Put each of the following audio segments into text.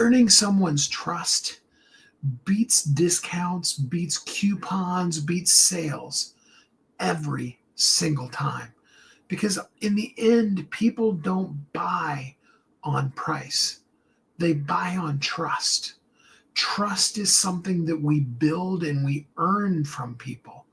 Earning someone's trust beats discounts, beats coupons, beats sales every single time. Because in the end, people don't buy on price, they buy on trust. Trust is something that we build and we earn from people,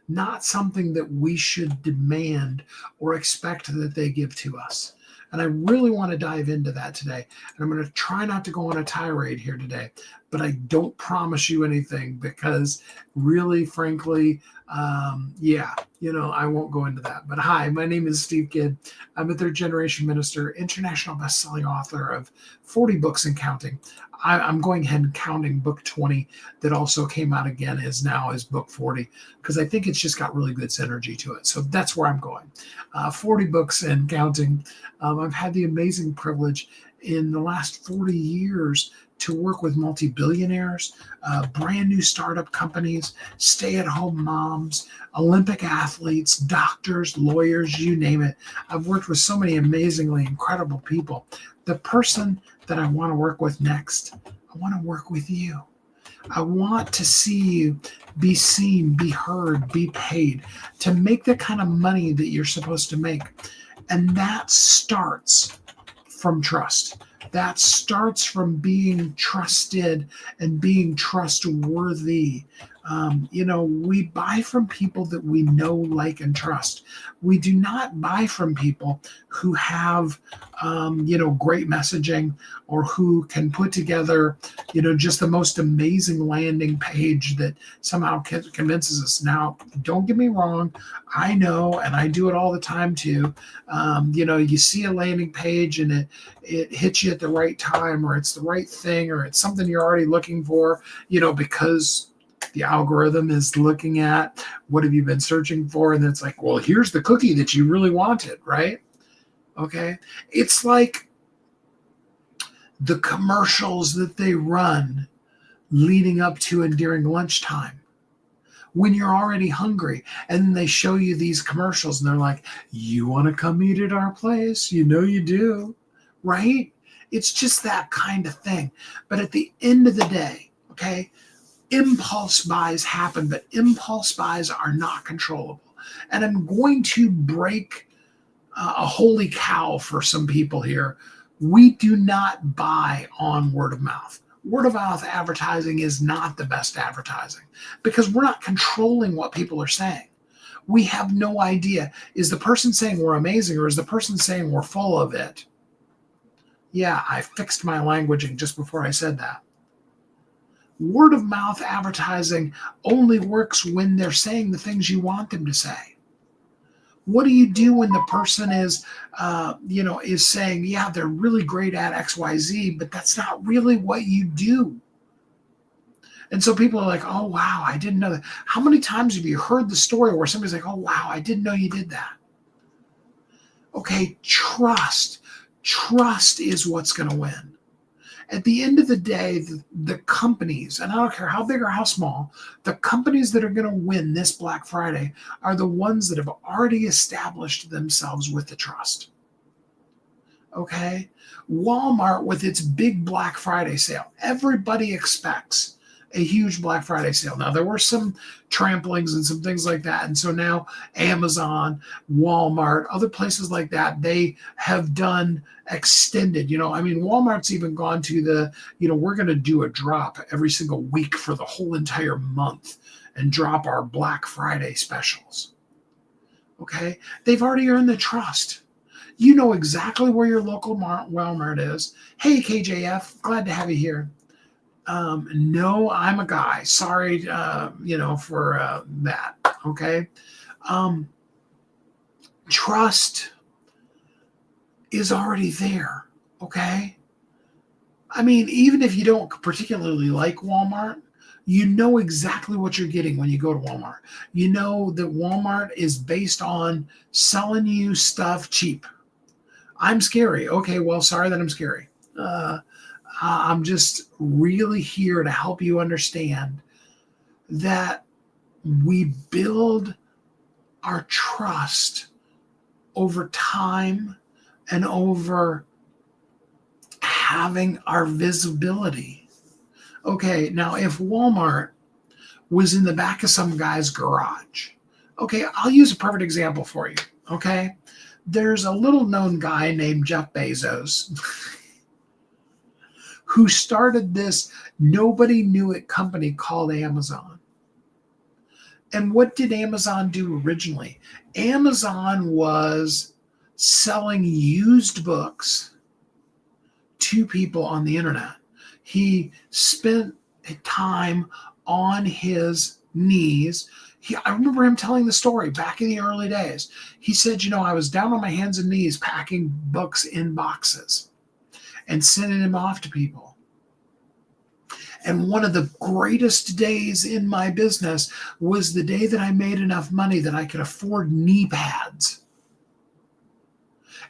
not something that we should demand or expect that they give to us. And I really want to dive into that today. And I'm going to try not to go on a tirade here today, but I don't promise you anything because, really, frankly, I won't go into that. But hi, my name is Steve Kidd. I'm a third generation minister, international best-selling author of 40 books and counting. I'm going ahead and counting book 20 that also came out again is book 40 because I think it's just got really good synergy to it. So that's where I'm going. 40 books and counting. I've had the amazing privilege in the last 40 years to work with multi-billionaires, brand new startup companies, stay-at-home moms, Olympic athletes, doctors, lawyers, you name it. I've worked with so many amazingly incredible people. The person that I want to work with next, I want to work with you. I want to see you be seen, be heard, be paid, to make the kind of money that you're supposed to make. And that starts from trust. That starts from being trusted and being trustworthy. We buy from people that we know, like, and trust. We do not buy from people who have, great messaging or who can put together, just the most amazing landing page that somehow convinces us. Now, don't get me wrong. I know, and I do it all the time too. You see a landing page and it hits you at the right time, or it's the right thing, or it's something you're already looking for, because the algorithm is looking at what have you been searching for, and it's like, well, here's the cookie that you really wanted, right? Okay. It's like the commercials that they run leading up to and during lunchtime when you're already hungry, and they show you these commercials and they're like, you want to come eat at our place? You know you do, right? It's just that kind of thing. But at the end of the day, okay, impulse buys happen, but impulse buys are not controllable. And I'm going to break a holy cow for some people here. We do not buy on word of mouth. Word of mouth advertising is not the best advertising because we're not controlling what people are saying. We have no idea. Is the person saying we're amazing, or is the person saying we're full of it? Yeah, I fixed my languaging just before I said that. Word of mouth advertising only works when they're saying the things you want them to say. What do you do when the person is saying, yeah, they're really great at XYZ, but that's not really what you do? And so people are like, oh, wow, I didn't know that. How many times have you heard the story where somebody's like, oh, wow, I didn't know you did that? Okay, trust. Trust is what's going to win. At the end of the day, the companies, and I don't care how big or how small, the companies that are going to win this Black Friday are the ones that have already established themselves with the trust. Okay? Walmart, with its big Black Friday sale, everybody expects a huge Black Friday sale. Now, there were some tramplings and some things like that. And so now Amazon, Walmart, other places like that, they have done extended, Walmart's even gone to the, we're going to do a drop every single week for the whole entire month and drop our Black Friday specials. Okay? They've already earned the trust. You know exactly where your local Walmart is. Hey, KJF, glad to have you here. No, I'm a guy. Sorry, for that. Okay. Trust is already there. Okay. I mean, even if you don't particularly like Walmart, you know exactly what you're getting when you go to Walmart. You know that Walmart is based on selling you stuff cheap. I'm scary. Okay, well, sorry that I'm scary. I'm just really here to help you understand that we build our trust over time and over having our visibility. Okay, now if Walmart was in the back of some guy's garage, okay, I'll use a perfect example for you. Okay, there's a little known guy named Jeff Bezos who started this nobody knew it company called Amazon. And what did Amazon do originally? Amazon was selling used books to people on the internet. He spent time on his knees. I remember him telling the story back in the early days. He said, I was down on my hands and knees packing books in boxes and sending them off to people. And one of the greatest days in my business was the day that I made enough money that I could afford knee pads.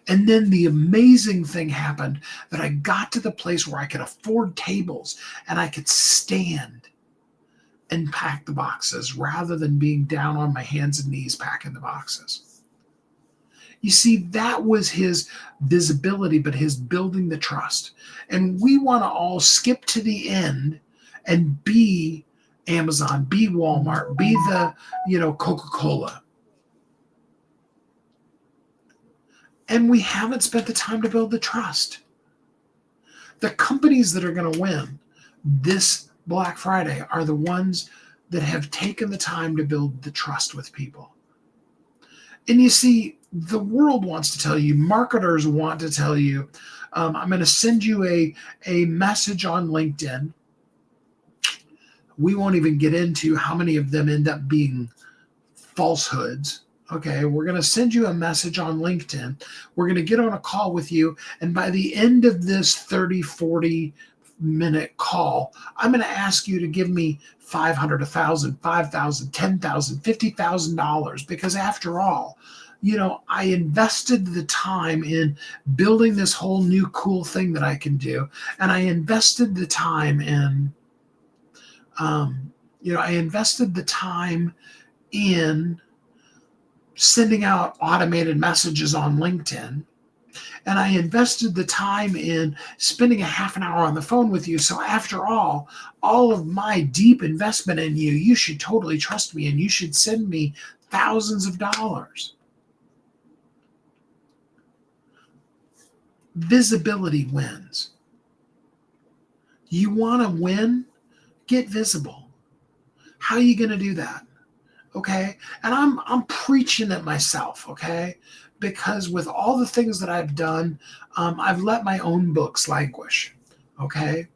And then the amazing thing happened that I got to the place where I could afford tables and I could stand and pack the boxes rather than being down on my hands and knees packing the boxes. You see, that was his visibility, but his building the trust. And we want to all skip to the end and be Amazon, be Walmart, be the, Coca-Cola. And we haven't spent the time to build the trust. The companies that are going to win this Black Friday are the ones that have taken the time to build the trust with people. And you see, the world wants to tell you, marketers want to tell you, I'm going to send you a message on LinkedIn. We won't even get into how many of them end up being falsehoods. Okay, we're going to send you a message on LinkedIn. We're going to get on a call with you. And by the end of this 30, 40-minute call, I'm going to ask you to give me $500, $1,000, $5,000, $10,000, $50,000. Because after all, I invested the time in building this whole new cool thing that I can do. And I invested the time in, sending out automated messages on LinkedIn. And I invested the time in spending a half an hour on the phone with you. So after all of my deep investment in you, you should totally trust me and you should send me thousands of dollars. Visibility wins. You want to win? Get visible. How are you going to do that? Okay. And I'm preaching it myself. Okay. Because with all the things that I've done, I've let my own books languish. Okay.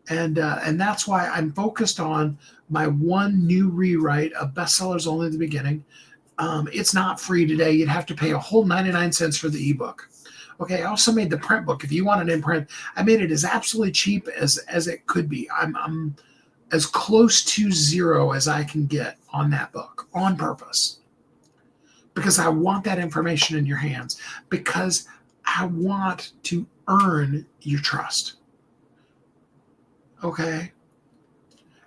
And that's why I'm focused on my one new rewrite of Bestsellers Only at the Beginning. It's not free today. You'd have to pay a whole 99 cents for the ebook. Okay. I also made the print book. If you want an imprint, I made it as absolutely cheap as it could be. I'm as close to zero as I can get on that book on purpose, because I want that information in your hands, because I want to earn your trust. Okay.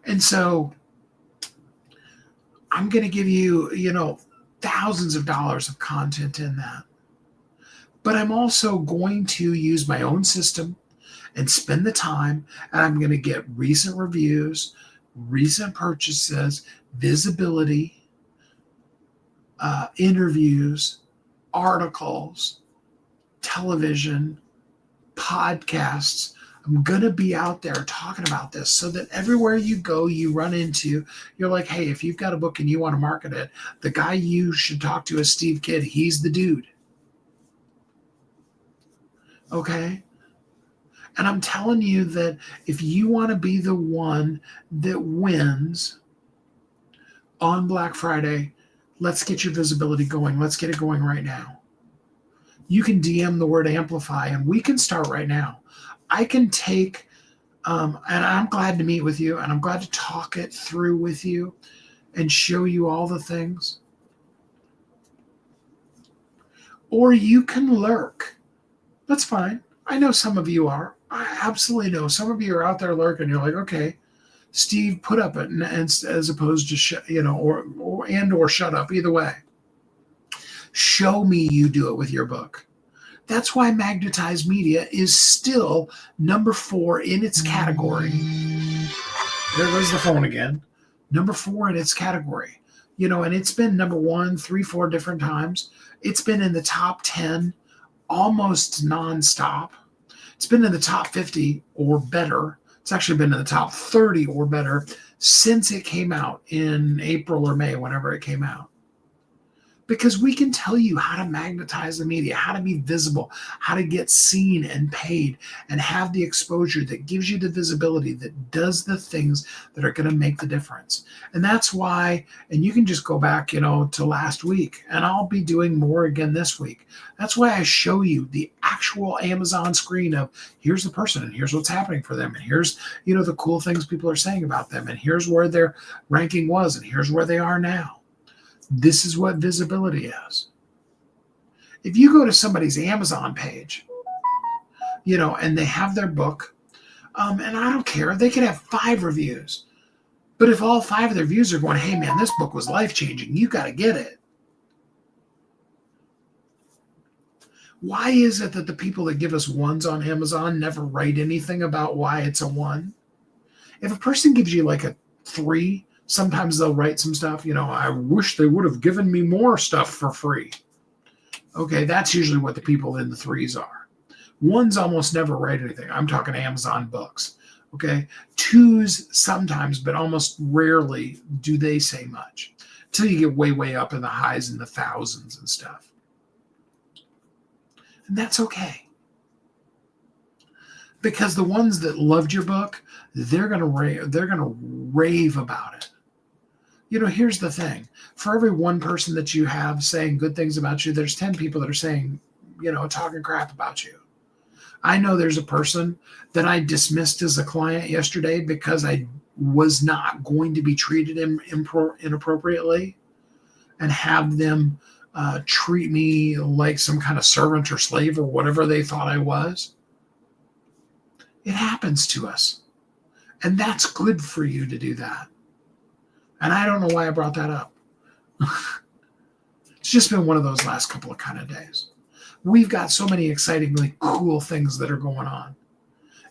And so I'm going to give you, thousands of dollars of content in that, but I'm also going to use my own system and spend the time, and I'm going to get recent reviews, recent purchases, visibility, interviews, articles, television, podcasts. I'm going to be out there talking about this so that everywhere you go, you run into, you're like, hey, if you've got a book and you want to market it, the guy you should talk to is Steve Kidd. He's the dude. Okay. And I'm telling you that if you want to be the one that wins on Black Friday, let's get your visibility going. Let's get it going right now. You can DM the word Amplify, and we can start right now. I can take, and I'm glad to meet with you, and I'm glad to talk it through with you and show you all the things. Or you can lurk. That's fine. I know some of you are. I absolutely know some of you are out there lurking. You're like, okay, Steve, put up it, and as opposed to or shut up. Either way, show me you do it with your book. That's why Magnetized Media is still number 4 in its category. There goes the phone again. Number 4 in its category. And it's been number 1, 3, 4 different times. It's been in the top 10 almost nonstop. It's been in the top 50 or better. It's actually been in the top 30 or better since it came out in April or May, whenever it came out. Because we can tell you how to magnetize the media, how to be visible, how to get seen and paid, and have the exposure that gives you the visibility that does the things that are going to make the difference. And that's why, and you can just go back, to last week, and I'll be doing more again this week. That's why I show you the actual Amazon screen of here's the person, and here's what's happening for them, and here's, the cool things people are saying about them, and here's where their ranking was, and here's where they are now. This is what visibility is. If you go to somebody's Amazon page, and they have their book, and I don't care, they could have 5 reviews. But if all 5 of their reviews are going, hey man, this book was life-changing, you got to get it. Why is it that the people that give us 1s on Amazon never write anything about why it's a 1? If a person gives you like a 3, sometimes they'll write some stuff, I wish they would have given me more stuff for free. Okay, that's usually what the people in the 3s are. 1s almost never write anything. I'm talking Amazon books. Okay, 2s sometimes, but almost rarely do they say much until you get way, way up in the highs in the thousands and stuff. And that's okay. Because the ones that loved your book, they're gonna rave about it. Here's the thing. For every 1 person that you have saying good things about you, there's 10 people that are saying, talking crap about you. I know there's a person that I dismissed as a client yesterday because I was not going to be treated inappropriately and have them treat me like some kind of servant or slave or whatever they thought I was. It happens to us. And that's good for you to do that. And I don't know why I brought that up. It's just been one of those last couple of kind of days. We've got so many excitingly cool things that are going on.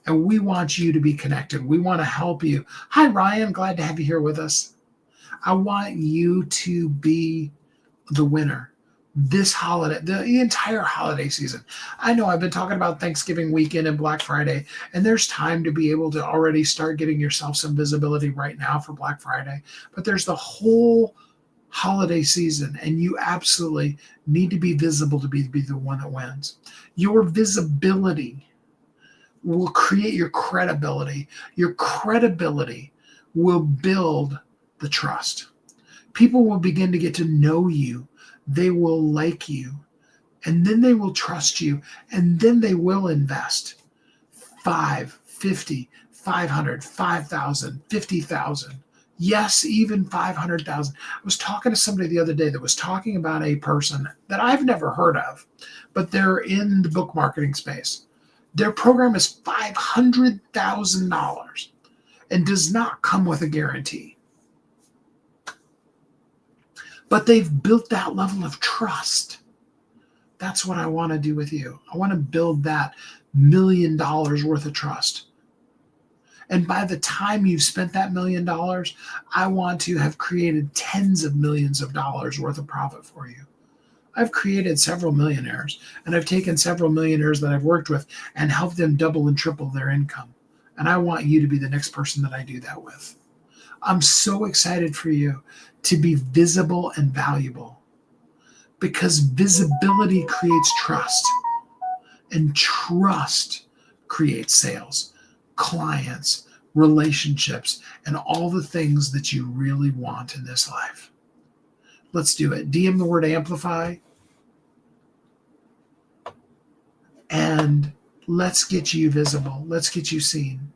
And we want you to be connected. We want to help you. Hi, Ryan. Glad to have you here with us. I want you to be the winner this holiday, the entire holiday season. I know I've been talking about Thanksgiving weekend and Black Friday, and there's time to be able to already start getting yourself some visibility right now for Black Friday. But there's the whole holiday season, and you absolutely need to be visible to be the one that wins. Your visibility will create your credibility. Your credibility will build the trust. People will begin to get to know you. They will like you, and then they will trust you, and then they will invest 5, 50, 500, 5,000, 50,000. Yes, even 500,000. I was talking to somebody the other day that was talking about a person that I've never heard of, but they're in the book marketing space. Their program is $500,000 and does not come with a guarantee. But they've built that level of trust. That's what I want to do with you. I want to build that $1 million worth of trust. And by the time you've spent that $1 million, I want to have created tens of millions of dollars worth of profit for you. I've created several millionaires, and I've taken several millionaires that I've worked with and helped them double and triple their income. And I want you to be the next person that I do that with. I'm so excited for you to be visible and valuable, because visibility creates trust, and trust creates sales, clients, relationships, and all the things that you really want in this life. Let's do it. DM the word amplify, and let's get you visible. Let's get you seen.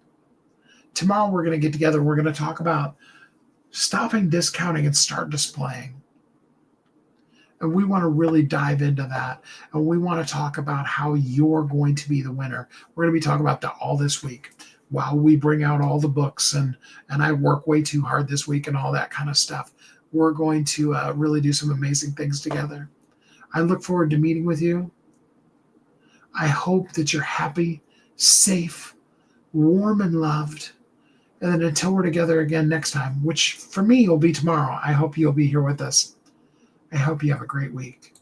Tomorrow we're going to get together. We're going to talk about stopping discounting and start displaying. And we want to really dive into that. And we want to talk about how you're going to be the winner. We're going to be talking about that all this week while we bring out all the books. And I work way too hard this week and all that kind of stuff. We're going to really do some amazing things together. I look forward to meeting with you. I hope that you're happy, safe, warm, and loved. And then until we're together again next time, which for me will be tomorrow, I hope you'll be here with us. I hope you have a great week.